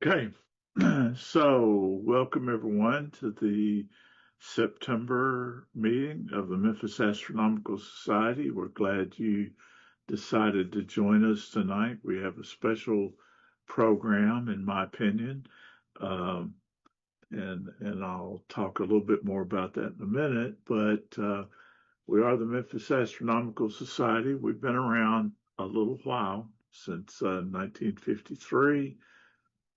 Okay, so welcome everyone to the September meeting of the Memphis Astronomical Society. We're glad you decided to join us tonight. We have a special program, in my opinion, um, and I'll talk a little bit more about that in a minute. But we are the Memphis Astronomical Society. We've been around a little while, since 1953.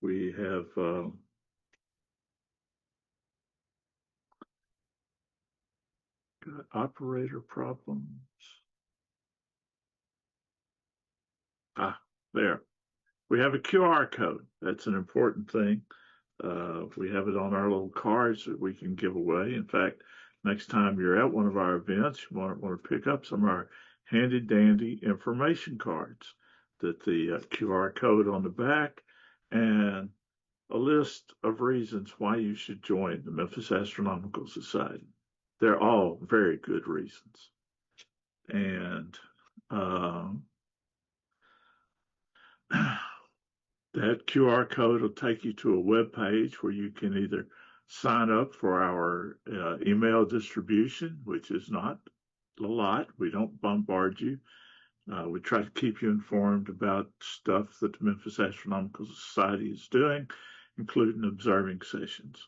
We have got operator problems. There. We have a QR code. That's an important thing. We have it on our little cards that we can give away. In fact, next time you're at one of our events, you want to pick up some of our handy dandy information cards that the QR code on the back and a list of reasons why you should join the Memphis Astronomical Society. They're all very good reasons. And that QR code will take you to a web page where you can either sign up for our email distribution, which is not a lot. We don't bombard you. We try to keep you informed about stuff that the Memphis Astronomical Society is doing, including observing sessions.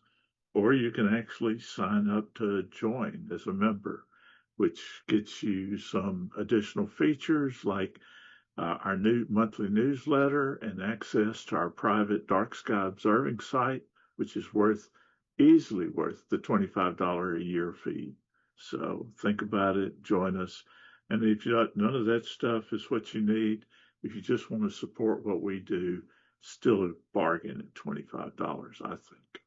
Or you can actually sign up to join as a member, which gets you some additional features like our new monthly newsletter and access to our private dark sky observing site, which is easily worth the $25 a year fee. So think about it, join us. And if none of that stuff is what you need, if you just want to support what we do, still a bargain at $25, I think.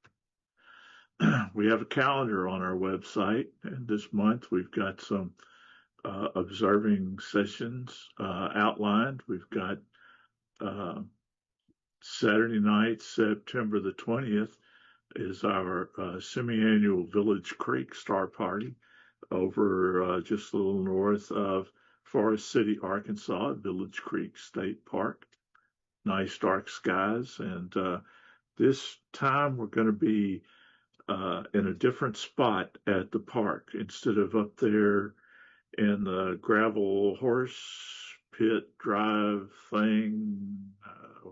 We have a calendar on our website, and this month we've got some observing sessions outlined. We've got Saturday night, September the 20th, is our semi-annual Village Creek Star Party over just a little north of Forest City, Arkansas, at Village Creek State Park. Nice dark skies, and this time we're going to be in a different spot at the park instead of up there in the gravel horse pit drive thing,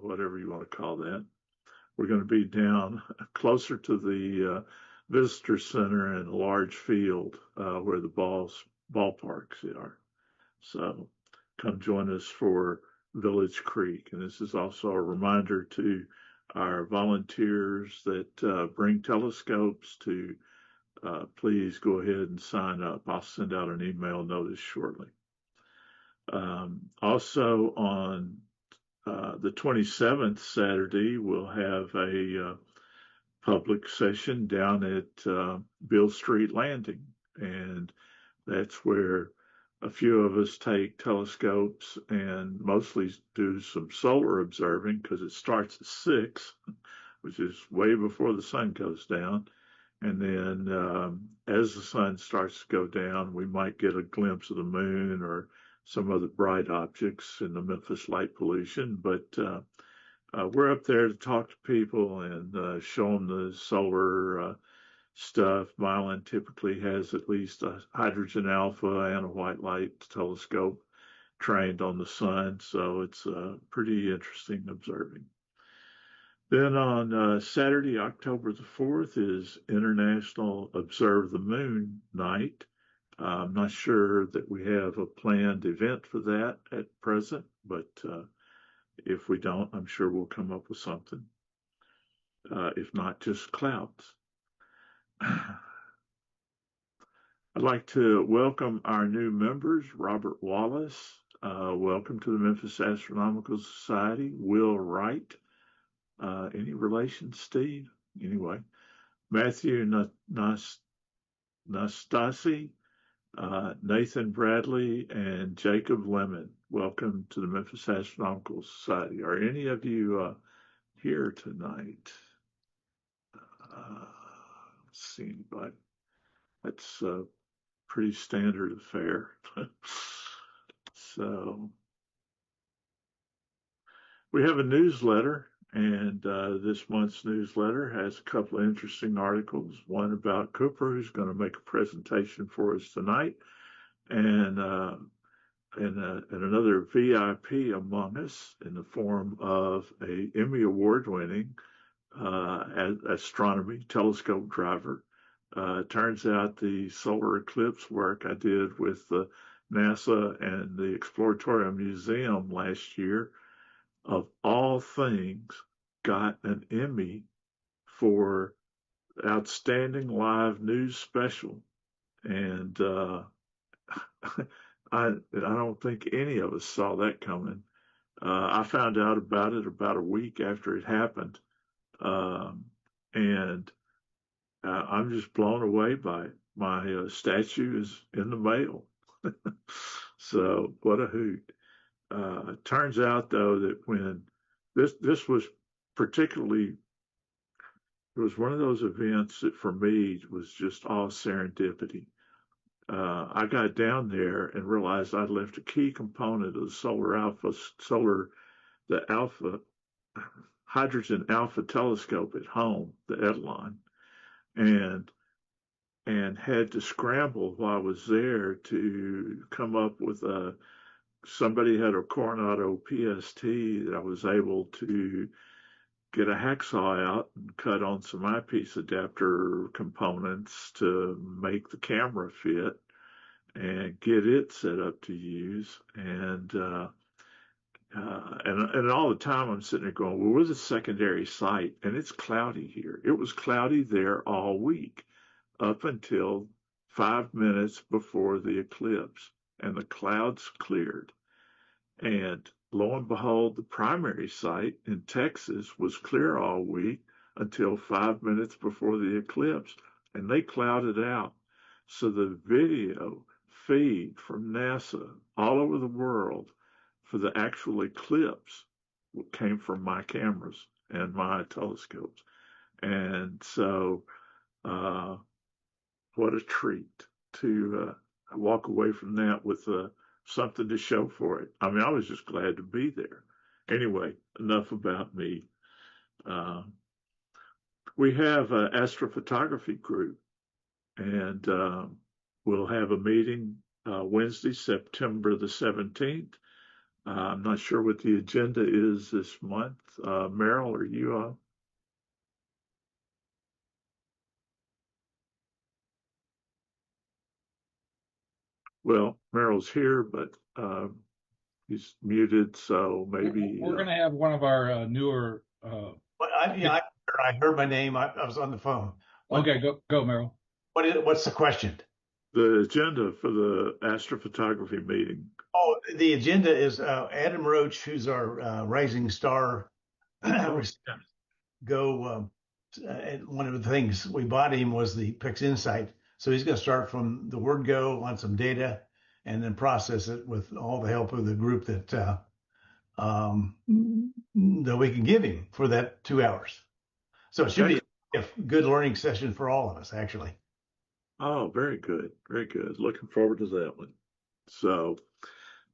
whatever you want to call that. We're going to be down closer to the visitor center and a large field where the ballparks are. So come join us for Village Creek. And this is also a reminder to our volunteers that bring telescopes to please go ahead and sign up. I'll send out an email notice shortly. Also on the 27th, Saturday, we'll have a public session down at Beale Street Landing. And that's where a few of us take telescopes and mostly do some solar observing because it starts at 6, which is way before the sun goes down. And then as the sun starts to go down, we might get a glimpse of the moon or some other bright objects in the Memphis light pollution. But we're up there to talk to people and show them the solar stuff. Milan typically has at least a hydrogen alpha and a white light telescope trained on the sun, so it's pretty interesting observing. Then on Saturday, October the 4th, is International Observe the Moon Night. I'm not sure that we have a planned event for that at present, but if we don't, I'm sure we'll come up with something. If not, just clouds. I'd like to welcome our new members, Robert Wallace. Welcome to the Memphis Astronomical Society. Will Wright. Any relation, Steve? Anyway, Matthew Nastasi, Nathan Bradley, and Jacob Lemon. Welcome to the Memphis Astronomical Society. Are any of you here tonight? Let's see anybody. That's a pretty standard affair. So we have a newsletter, And this month's newsletter has a couple of interesting articles. One about Cooper, who's going to make a presentation for us tonight, and another VIP among us in the form of a Emmy Award-winning astronomy telescope driver. Turns out the solar eclipse work I did with NASA and the Exploratorium Museum last year, of all things, got an Emmy for Outstanding Live News Special. And I don't think any of us saw that coming. I found out about it about a week after it happened. And I'm just blown away by it. My statue is in the mail. So what a hoot. Turns out, though, that when this was particularly, it was one of those events that for me was just all serendipity. I got down there and realized I'd left a key component of the alpha hydrogen alpha telescope at home, the Etalon, and had to scramble while I was there to come up with somebody had a Coronado PST that I was able to get a hacksaw out and cut on some eyepiece adapter components to make the camera fit and get it set up to use. And all the time I'm sitting there going, well, where's the secondary site? And it's cloudy here. It was cloudy there all week up until 5 minutes before the eclipse, and the clouds cleared. And lo and behold, the primary site in Texas was clear all week until 5 minutes before the eclipse, and they clouded out. So the video feed from NASA all over the world for the actual eclipse came from my cameras and my telescopes. And so, what a treat to walk away from that with something to show for it. I mean, I was just glad to be there. Anyway, enough about me. We have an astrophotography group, and we'll have a meeting Wednesday, September the 17th. I'm not sure what the agenda is this month. Meryl, are you on? Well, Meryl's here, but he's muted, so maybe we're going to have one of our newer. I heard my name. I was on the phone. Okay, go, Meryl. What's the question? The agenda for the astrophotography meeting. Oh, the agenda is Adam Roach, who's our rising star. Go. And one of the things we bought him was the Pix Insight. So he's going to start from the word go on some data and then process it with all the help of the group that we can give him for that 2 hours. So it should be a good learning session for all of us, actually. Oh, very good. Very good. Looking forward to that one. So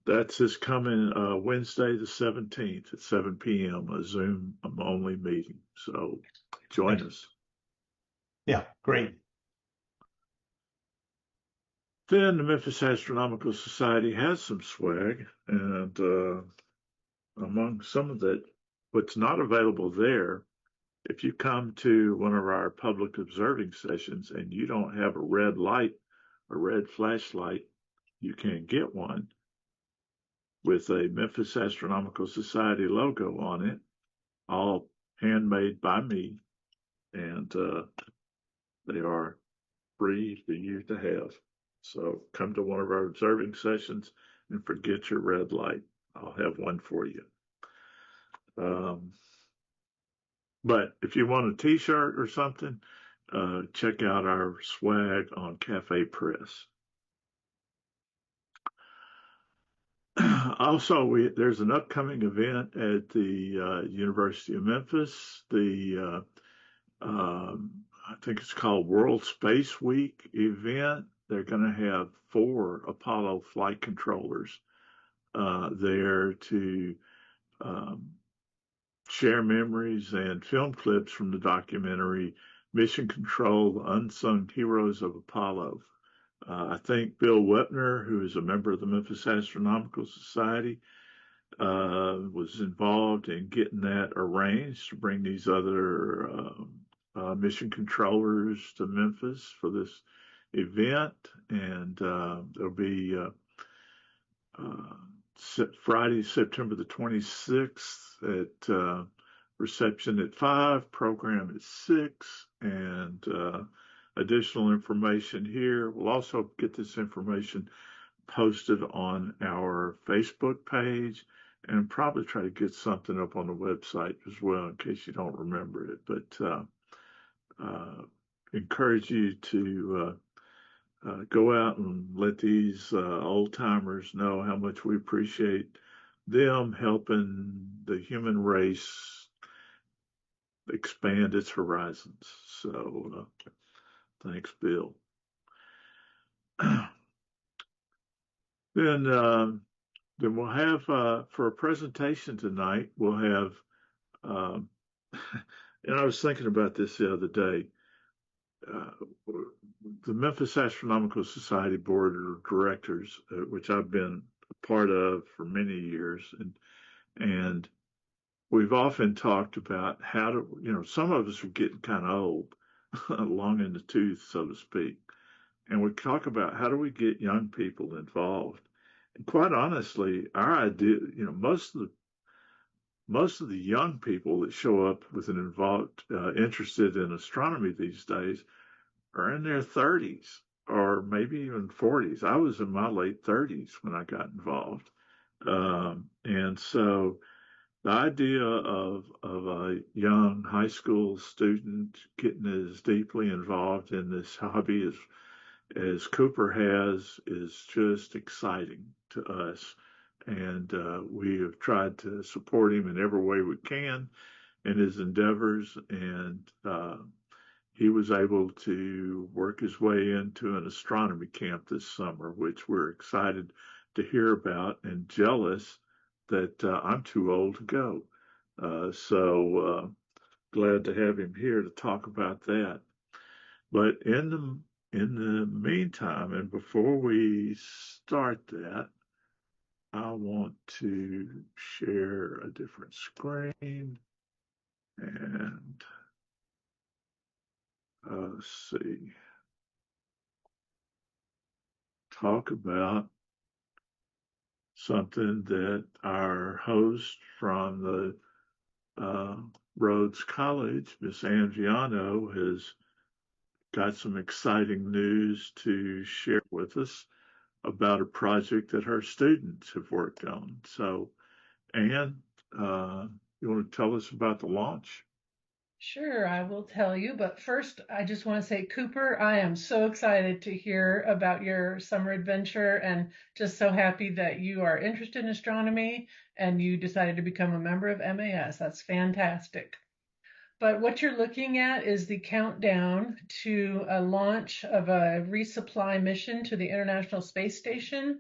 that's this coming Wednesday, the 17th at 7 p.m., a Zoom only meeting. So join us. Yeah, great. Then the Memphis Astronomical Society has some swag, and among some of that, what's not available there, if you come to one of our public observing sessions and you don't have a red light, a red flashlight, you can get one with a Memphis Astronomical Society logo on it, all handmade by me, and they are free for you to have. So come to one of our observing sessions and forget your red light. I'll have one for you. But if you want a t-shirt or something, check out our swag on Cafe Press. Also, there's an upcoming event at the University of Memphis. I think it's called World Space Week event. They're going to have 4 Apollo flight controllers there to share memories and film clips from the documentary Mission Control: The Unsung Heroes of Apollo. I think Bill Wepner, who is a member of the Memphis Astronomical Society, was involved in getting that arranged to bring these other mission controllers to Memphis for this event. And there'll be Friday, September the 26th at reception at 5, program at 6, and additional information here. We'll also get this information posted on our Facebook page and probably try to get something up on the website as well in case you don't remember it. But encourage you to go out and let these old timers know how much we appreciate them helping the human race expand its horizons. So thanks, Bill. Then we'll have for a presentation tonight. We'll have, and I was thinking about this the other day. The Memphis Astronomical Society Board of Directors, which I've been a part of for many years, and we've often talked about how to, some of us are getting kind of old, long in the tooth, so to speak, and we talk about how do we get young people involved. And quite honestly, our idea, most of the young people that show up with an interested in astronomy these days are in their 30s or maybe even 40s. I was in my late 30s when I got involved. And so the idea of a young high school student getting as deeply involved in this hobby as Cooper has is just exciting to us. And we have tried to support him in every way we can in his endeavors. And he was able to work his way into an astronomy camp this summer, which we're excited to hear about and jealous that I'm too old to go. So glad to have him here to talk about that. But in the meantime, and before we start that, I want to share a different screen and let's see, talk about something that our host from the Rhodes College, Miss Ann Viano, has got some exciting news to share with us about a project that her students have worked on. So, Ann, you want to tell us about the launch? Sure, I will tell you. But first, I just want to say, Cooper, I am so excited to hear about your summer adventure and just so happy that you are interested in astronomy and you decided to become a member of MAS. That's fantastic. But what you're looking at is the countdown to a launch of a resupply mission to the International Space Station.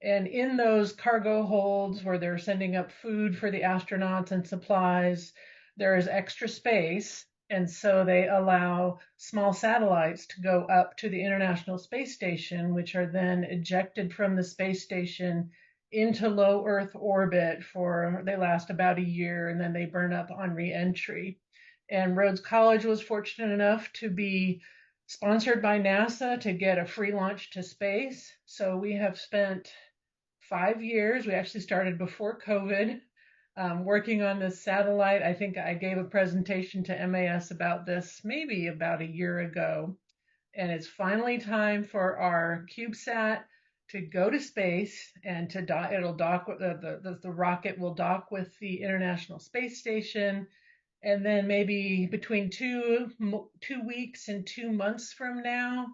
And in those cargo holds where they're sending up food for the astronauts and supplies, there is extra space. And so they allow small satellites to go up to the International Space Station, which are then ejected from the space station into low Earth orbit they last about a year and then they burn up on re-entry. And Rhodes College was fortunate enough to be sponsored by NASA to get a free launch to space. So we have spent 5 years. We actually started before COVID, working on this satellite. I think I gave a presentation to MAS about this maybe about a year ago. And it's finally time for our CubeSat to go to space and to dock. It'll dock with the rocket will dock with the International Space Station. And then maybe between 2 weeks and 2 months from now,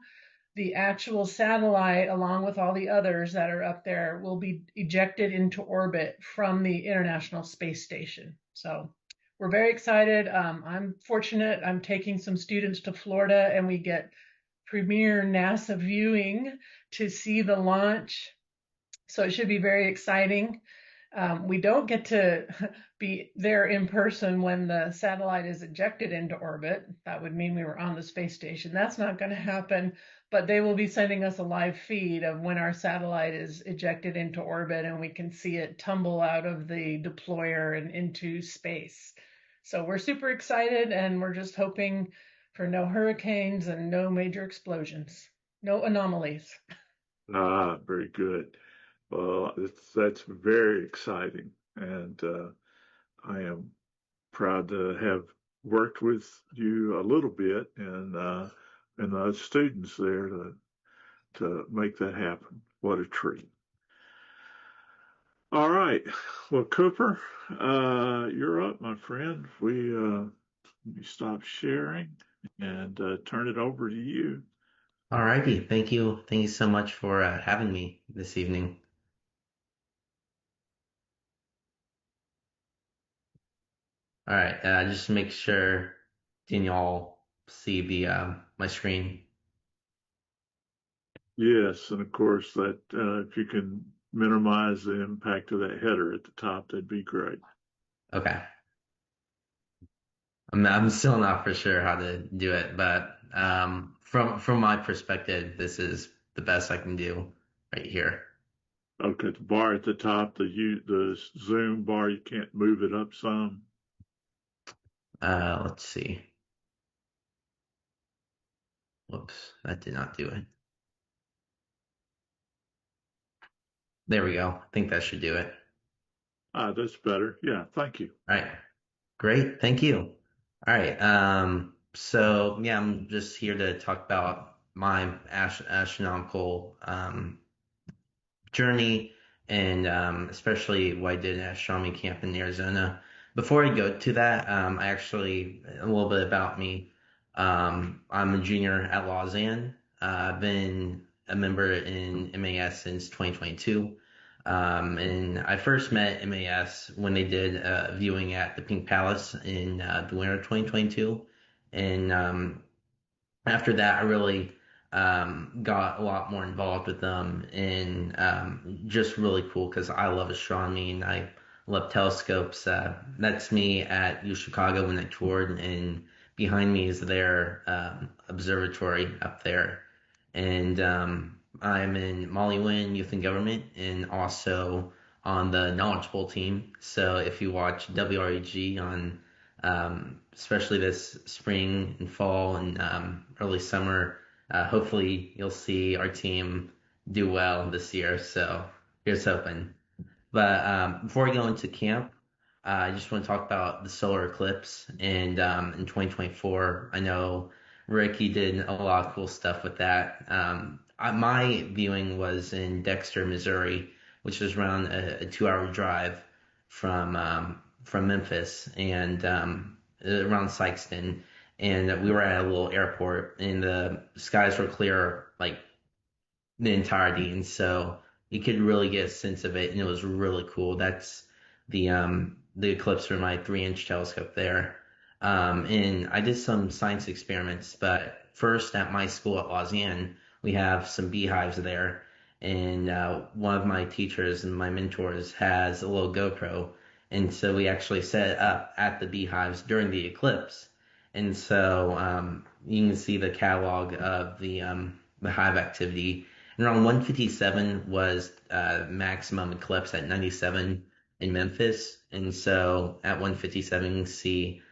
the actual satellite, along with all the others that are up there, will be ejected into orbit from the International Space Station. So we're very excited. I'm fortunate. I'm taking some students to Florida and we get premier NASA viewing to see the launch. So it should be very exciting. We don't get to be there in person when the satellite is ejected into orbit. That would mean we were on the space station. That's not going to happen, but they will be sending us a live feed of when our satellite is ejected into orbit and we can see it tumble out of the deployer and into space. So we're super excited and we're just hoping for no hurricanes and no major explosions, no anomalies. Ah, very good. Well, that's very exciting, and I am proud to have worked with you a little bit and the students there to make that happen. What a treat! All right, well, Cooper, you're up, my friend. We stop sharing and turn it over to you. Alrighty, thank you. Thank you so much for having me this evening. All right, just to make sure, can y'all see the my screen? Yes, and of course that if you can minimize the impact of that header at the top, that'd be great. Okay, I'm still not for sure how to do it, but from my perspective, this is the best I can do right here. Okay, the bar at the top, the zoom bar, you can't move it up some. Let's see. Whoops, that did not do it. There we go. I think that should do it. Ah, that's better. Yeah, thank you. All right. Great, thank you. All right, so yeah, I'm just here to talk about my astronomical journey and especially what I did at Astronomy Camp in Arizona. Before I go to that, I actually, a little bit about me. I'm a junior at Lausanne. I've been a member in MAS since 2022. And I first met MAS when they did a viewing at the Pink Palace in the winter of 2022. And after that, I really got a lot more involved with them, and just really cool because I love astronomy and I love telescopes. That's me at U Chicago when I toured, and behind me is their observatory up there. And I'm in Molly Wynn Youth and Government and also on the Knowledge Bowl team. So if you watch WREG on especially this spring and fall and early summer, hopefully you'll see our team do well this year. So here's hoping. But before we go into camp, I just want to talk about the solar eclipse. And in 2024, I know Ricky did a lot of cool stuff with that. My viewing was in Dexter, Missouri, which is around a 2 hour drive from Memphis and around Sykeston. And we were at a little airport, and the skies were clear like the entirety, and so you could really get a sense of it, and it was really cool. That's the eclipse from my 3-inch telescope there. And I did some science experiments, but first at my school at Lausanne, we have some beehives there, and one of my teachers and my mentors has a little GoPro, and so we actually set it up at the beehives during the eclipse, and so you can see the catalog of the hive activity. And around 157 was maximum eclipse at 97 in Memphis. And so at 157, you can see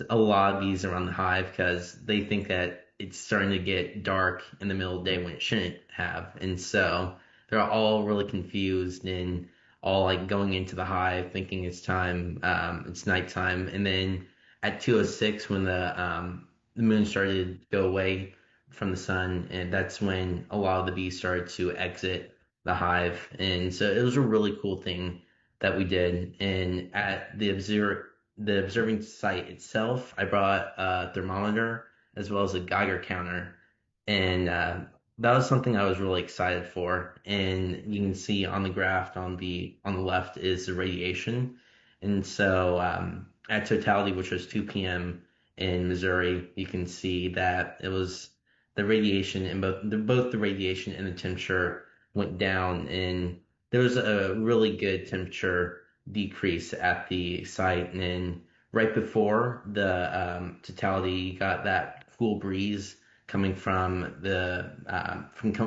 a lot of these around the hive because they think that it's starting to get dark in the middle of the day when it shouldn't have. And so they're all really confused and all like going into the hive thinking it's time, it's nighttime. And then at 2:06 when the moon started to go away from the sun, and that's when a lot of the bees started to exit the hive. And so it was a really cool thing that we did. And at the observing site itself, I brought a thermometer as well as a Geiger counter, and that was something I was really excited for. And you can see on the graph on the left is the radiation, and so at totality, which was 2 p.m. in Missouri, you can see that it was the radiation and both the radiation and the temperature went down, and there was a really good temperature decrease at the site. And then right before the totality, you got that cool breeze coming from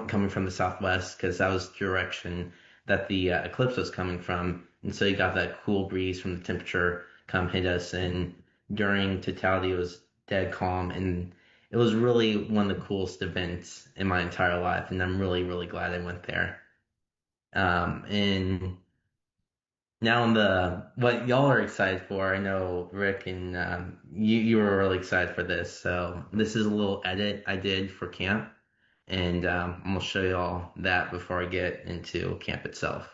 coming from the southwest because that was the direction that the eclipse was coming from. And so you got that cool breeze from the temperature come hit us. And during totality, it was dead calm, and it was really one of the coolest events in my entire life. And I'm really, really glad I went there. And now on the what y'all are excited for, I know Rick and you were really excited for this. So this is a little edit I did for camp, and I'm gonna show y'all that before I get into camp itself.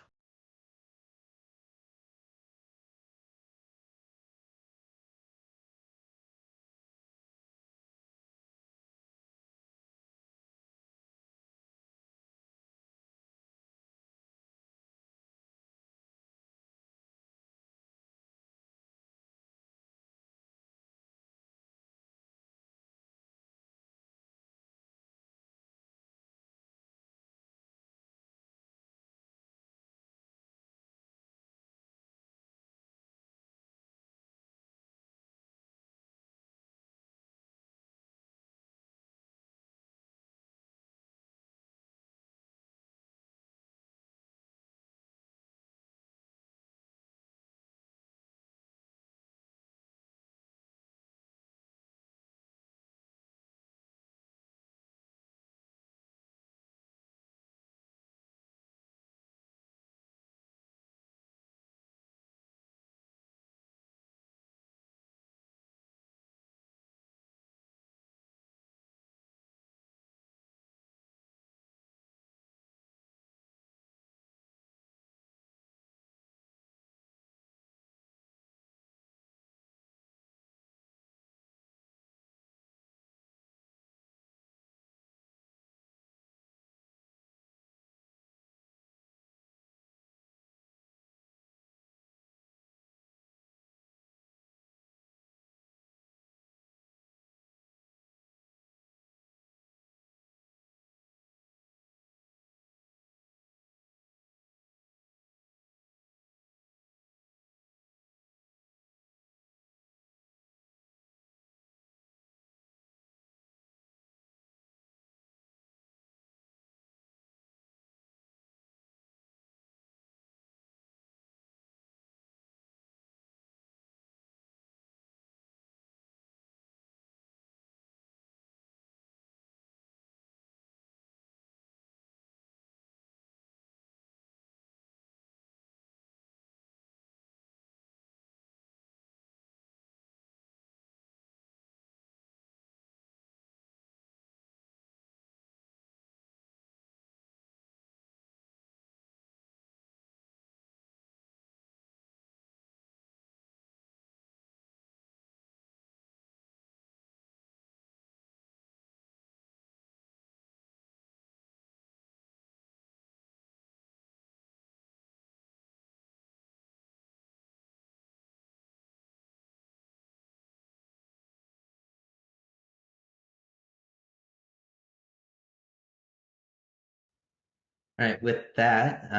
All right, with that,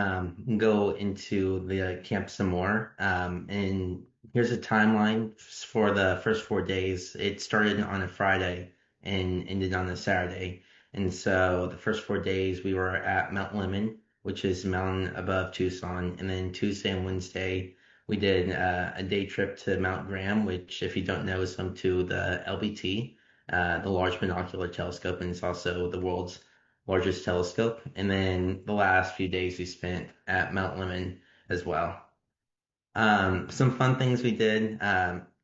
go into the camp some more. And here's a timeline for the first 4 days. It started on a Friday and ended on a Saturday. And so the first 4 days we were at Mount Lemmon, which is a mountain above Tucson. And then Tuesday and Wednesday we did a day trip to Mount Graham, which, if you don't know, is home to the LBT, the Large Binocular Telescope, and it's also the world's largest telescope. And then the last few days we spent at Mount Lemmon as well. Some fun things we did.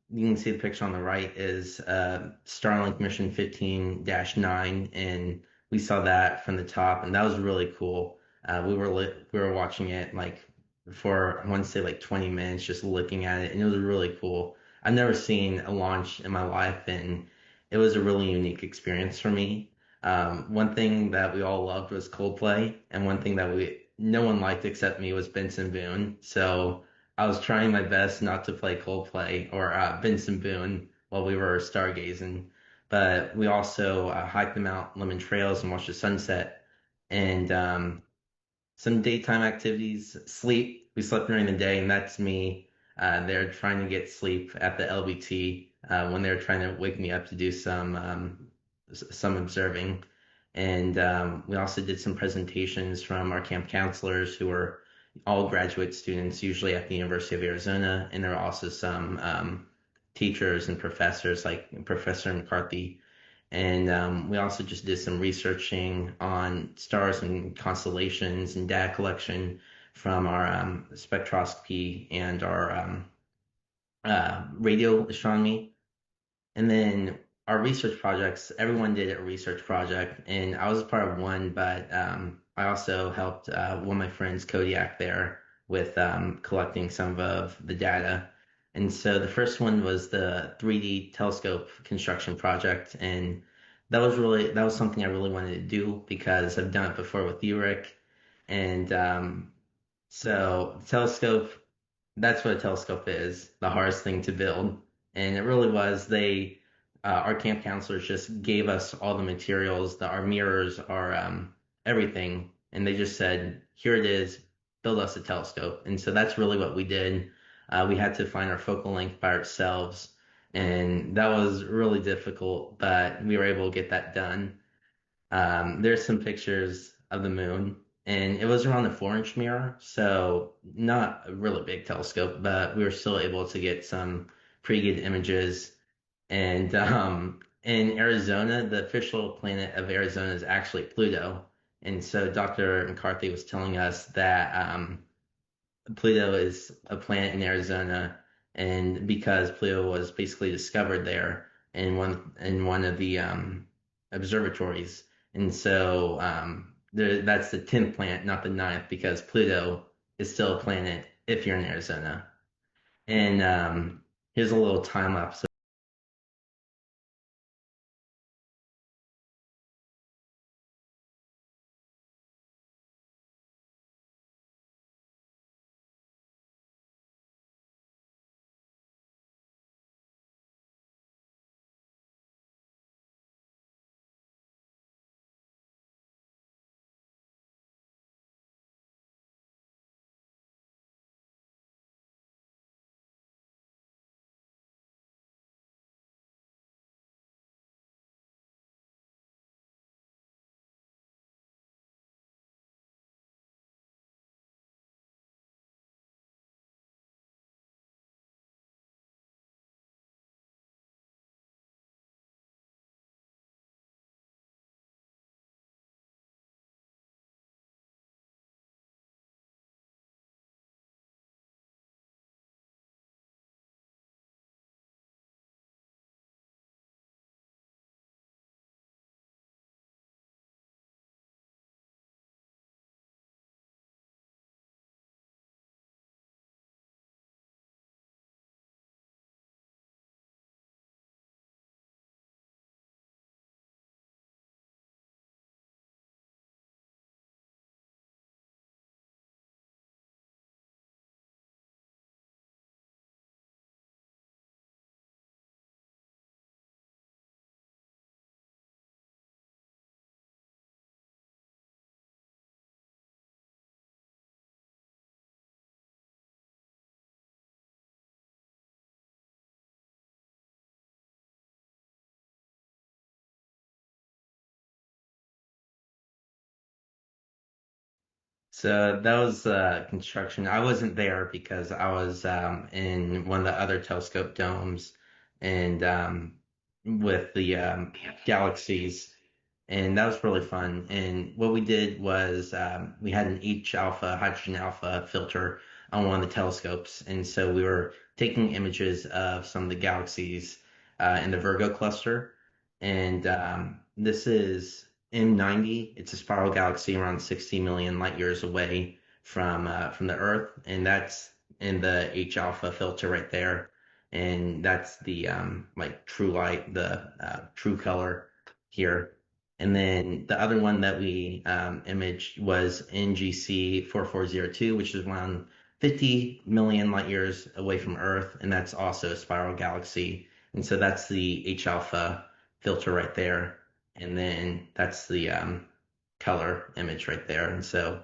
You can see the picture on the right is Starlink mission 15-9, and we saw that from the top, and that was really cool. We were watching it like for I want to say like 20 minutes, just looking at it, and it was really cool. I've never seen a launch in my life, and it was a really unique experience for me. One thing that we all loved was Coldplay, and one thing that we no one liked except me was Benson Boone. So I was trying my best not to play Coldplay or Benson Boone while we were stargazing, but we also hiked the Mount Lemon Trails and watched the sunset, and some daytime activities. Sleep we slept during the day, and that's me there trying to get sleep at the LBT when they were trying to wake me up to do some observing. And we also did some presentations from our camp counselors who were all graduate students, usually at the University of Arizona. And there were also some teachers and professors like Professor McCarthy. And we also just did some researching on stars and constellations and data collection from our spectroscopy and our radio astronomy. And then our research projects, everyone did a research project, and I was a part of one, but I also helped one of my friends, Kodiak, there with collecting some of the data. And so the first one was the 3D telescope construction project, and that was something I really wanted to do because I've done it before with you, Rick. And so telescope, that's what a telescope is, the hardest thing to build. And it really was. Our camp counselors just gave us all the materials, our mirrors, our everything, and they just said, "Here it is, build us a telescope." And so that's really what we did. We had to find our focal length by ourselves, and that was really difficult, but we were able to get that done. There's some pictures of the moon, and it was around a 4-inch mirror, so not a really big telescope, but we were still able to get some pretty good images. And in Arizona, the official planet of Arizona is actually Pluto. And so Dr. McCarthy was telling us that Pluto is a planet in Arizona, and because Pluto was basically discovered there in one of the observatories, and so that's the 10th planet, not the ninth, because Pluto is still a planet if you're in Arizona. And here's a little time lapse. So that was construction. I wasn't there because I was in one of the other telescope domes and with the galaxies, and that was really fun. And what we did was we had an H alpha, hydrogen alpha filter on one of the telescopes, and so we were taking images of some of the galaxies in the Virgo cluster, and this is M90. It's a spiral galaxy around 60 million light years away from the Earth, and that's in the H alpha filter right there, and that's the like true light, the true color here. And then the other one that we imaged was NGC 4402, which is around 50 million light years away from Earth, and that's also a spiral galaxy. And so that's the H alpha filter right there. And then that's the color image right there. And so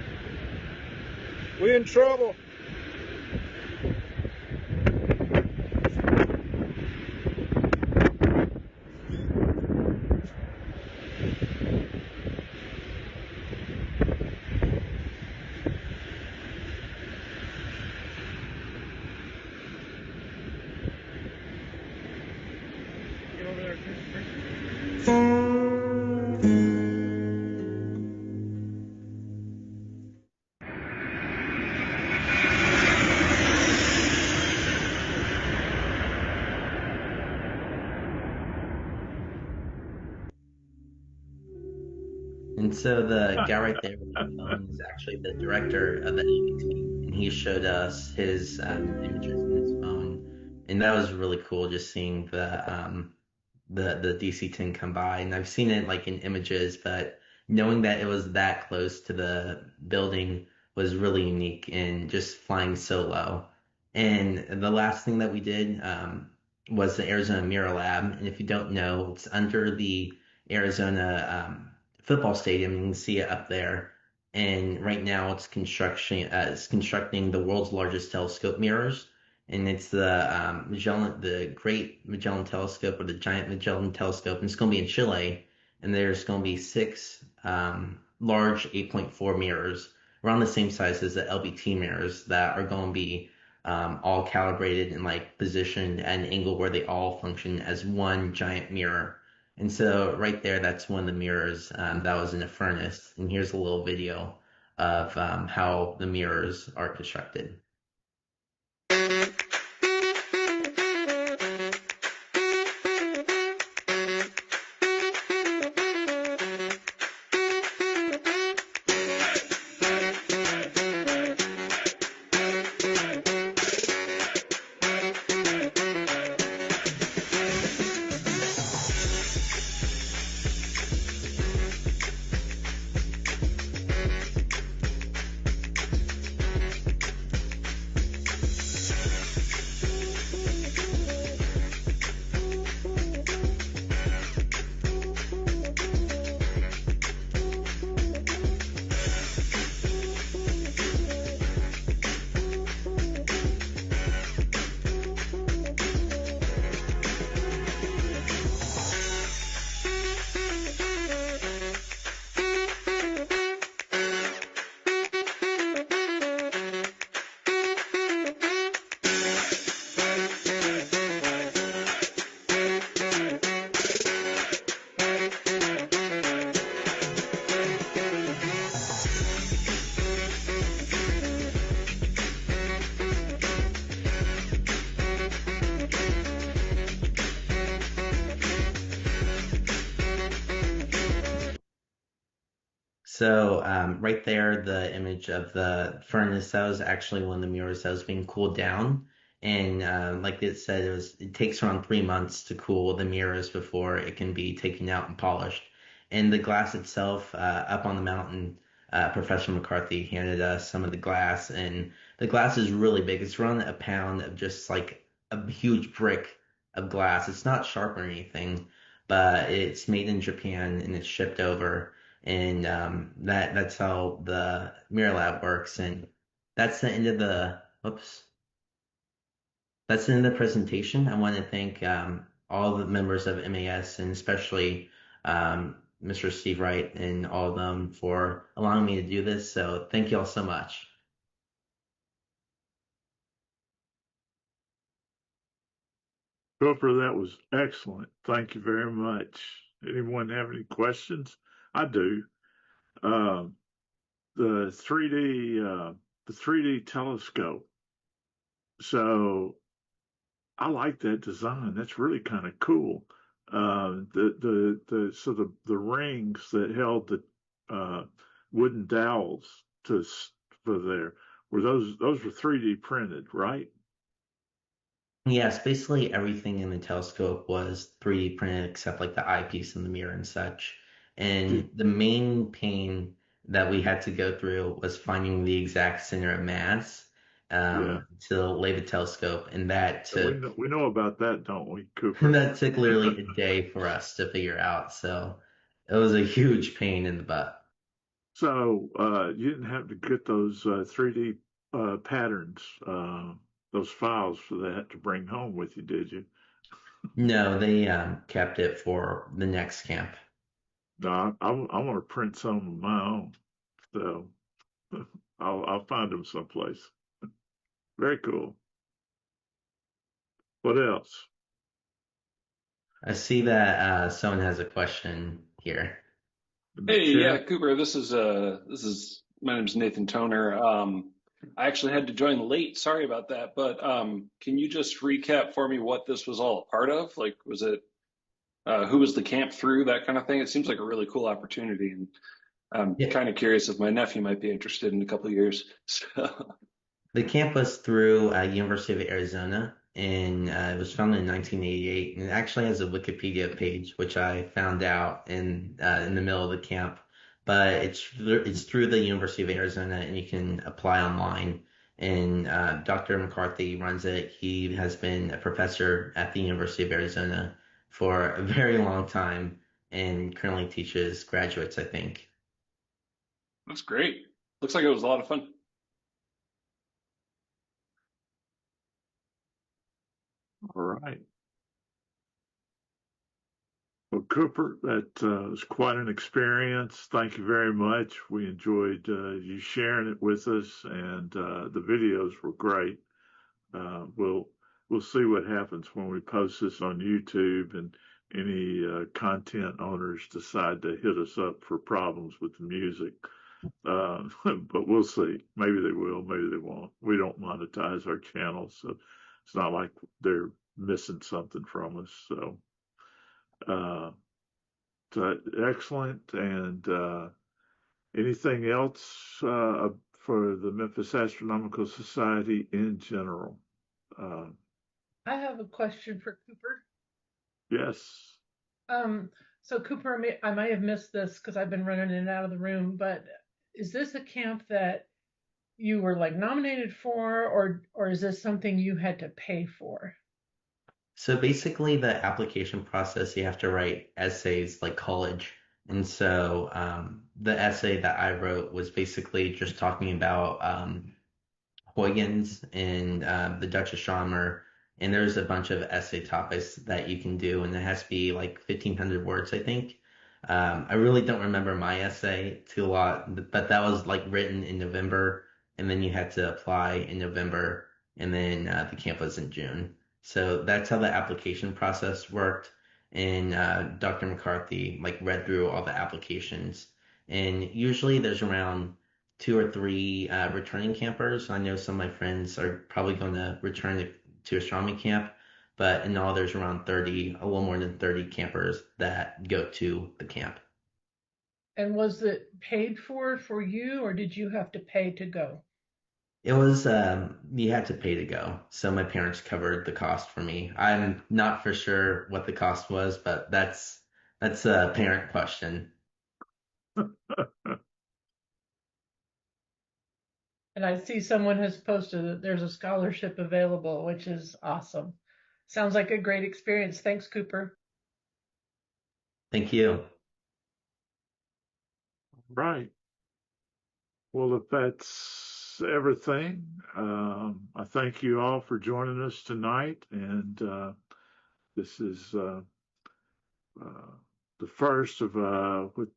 We in trouble. Get over there, Chris. And so the guy right there with the phone is actually the director of the LBT, and he showed us his images in his phone, and that was really cool just seeing the DC-10 come by. And I've seen it like in images, but knowing that it was that close to the building was really unique and just flying so low. And the last thing that we did was the Arizona Mirror Lab. And if you don't know, it's under the Arizona football stadium. You can see it up there. And right now it's constructing the world's largest telescope mirrors, and it's the Great Magellan Telescope, or the Giant Magellan Telescope, and it's going to be in Chile. And there's going to be six large 8.4 mirrors around the same size as the LBT mirrors that are going to be all calibrated and like positioned at an angle where they all function as one giant mirror. And so right there, that's one of the mirrors that was in a furnace. And here's a little video of how the mirrors are constructed. So right there, the image of the furnace, that was actually one of the mirrors that was being cooled down. And like it said, it takes around 3 months to cool the mirrors before it can be taken out and polished. And the glass itself, up on the mountain, Professor McCarthy handed us some of the glass, and the glass is really big. It's around a pound of just like a huge brick of glass. It's not sharp or anything, but it's made in Japan and it's shipped over. And that's how the Mirror Lab works. And that's the end of the whoops. That's the end of the presentation. I want to thank all the members of MAS, and especially Mr. Steve Wright and all of them for allowing me to do this. So thank you all so much. Cooper, that was excellent. Thank you very much. Anyone have any questions? I do. The 3D telescope. So I like that design. That's really kind of cool. The rings that held the wooden dowels for there those were 3D printed, right? Yes, basically everything in the telescope was 3D printed except like the eyepiece and the mirror and such. And the main pain that we had to go through was finding the exact center of mass Yeah. to lay the telescope, and that took We know about that, don't we, Cooper? that took literally a day for us to figure out. So it was a huge pain in the butt. So you didn't have to get those 3D patterns, those files for that to bring home with you, did you? No, they kept it for the next camp. No, I want to print some of my own, so I'll find them someplace. Very cool. What else? I see that someone has a question here. In the Hey, yeah, chat? Cooper, this is my name's Nathan Toner. I actually had to join late. Sorry about that, but can you just recap for me what this was all a part of? Like, was it who was the camp through, that kind of thing? It seems like a really cool opportunity, and I'm Yeah, kind of curious if my nephew might be interested in a couple of years. So, the camp was through University of Arizona, and it was founded in 1988, and it actually has a Wikipedia page, which I found out in the middle of the camp. But it's through the University of Arizona, and you can apply online. And Dr. McCarthy runs it. He has been a professor at the University of Arizona for a very long time, and currently teaches graduates, I think. that's great. Looks like it was a lot of fun. All right. Well, Cooper, that was quite an experience. Thank you very much. We enjoyed you sharing it with us, and the videos were great. We'll see what happens when we post this on YouTube and any content owners decide to hit us up for problems with the music. But we'll see. Maybe they will, maybe they won't. We don't monetize our channel, so it's not like they're missing something from us. Uh, so excellent. And anything else for the Memphis Astronomical Society in general? Uh, I have a question for Cooper. yes. Um, so Cooper, I might have missed this because I've been running in and out of the room, but is this a camp that you were like nominated for, or is this something you had to pay for? So basically, the application process, you have to write essays like college. And so the essay that I wrote was basically just talking about Huygens and the Dutch astronomer. And there's a bunch of essay topics that you can do, and it has to be like 1,500 words, I think. I really don't remember my essay too a lot, but that was like written in November, and then you had to apply in November, and then the camp was in June. So that's how the application process worked. And Dr. McCarthy like read through all the applications, and usually there's around two or three returning campers. I know some of my friends are probably going to return to astronomy camp, but in all, there's around 30, a little more than 30 campers that go to the camp. And was it paid for you, or did you have to pay to go? It was, you had to pay to go. So my parents covered the cost for me. I'm not for sure what the cost was, but that's a parent question. And I see someone has posted that there's a scholarship available, which is awesome. Sounds like a great experience. Thanks, Cooper. Thank you. Right. Well, if that's everything, I thank you all for joining us tonight. And this is uh, the first of what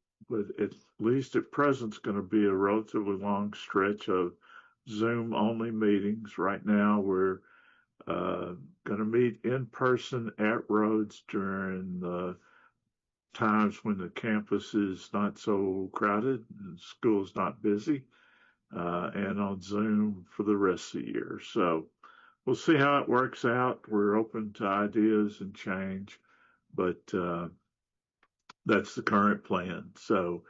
at least at present is going to be a relatively long stretch of Zoom only meetings. Right now, we're going to meet in person at Rhodes during the times when the campus is not so crowded and school's not busy, and on Zoom for the rest of the year. So we'll see how it works out. We're open to ideas and change, but that's the current plan. So,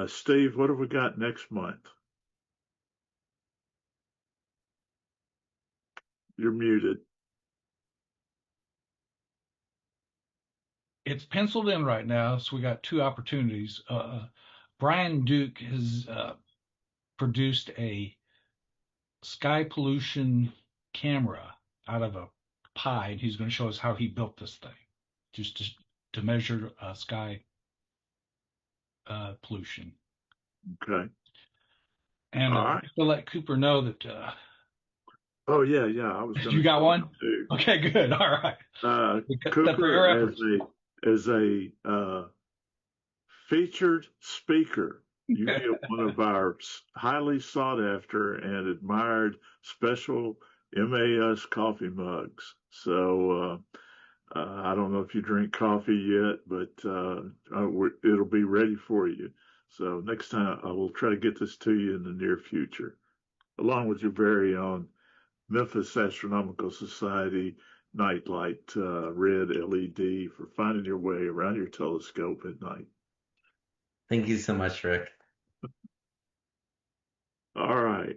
Steve, what have we got next month? You're muted. It's penciled in right now, so we got two opportunities. Brian Duke has produced a sky pollution camera out of a pie, and he's going to show us how he built this thing, just to measure sky pollution. Okay. And All right. to let Cooper know that Oh yeah, I was going you to got tell one. him too. Okay, good. All right. That's for your Cooper efforts. as a featured speaker, you get one of our highly sought after and admired special MAS coffee mugs. So I don't know if you drink coffee yet, but it'll be ready for you. So next time I will try to get this to you in the near future, along with your very own Memphis Astronomical Society nightlight red LED for finding your way around your telescope at night. Thank you so much, Rick. All right.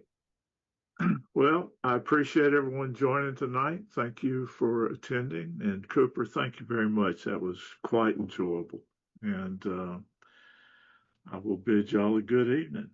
Well, I appreciate everyone joining tonight. Thank you for attending. And Cooper, thank you very much. That was quite enjoyable. And I will bid y'all a good evening.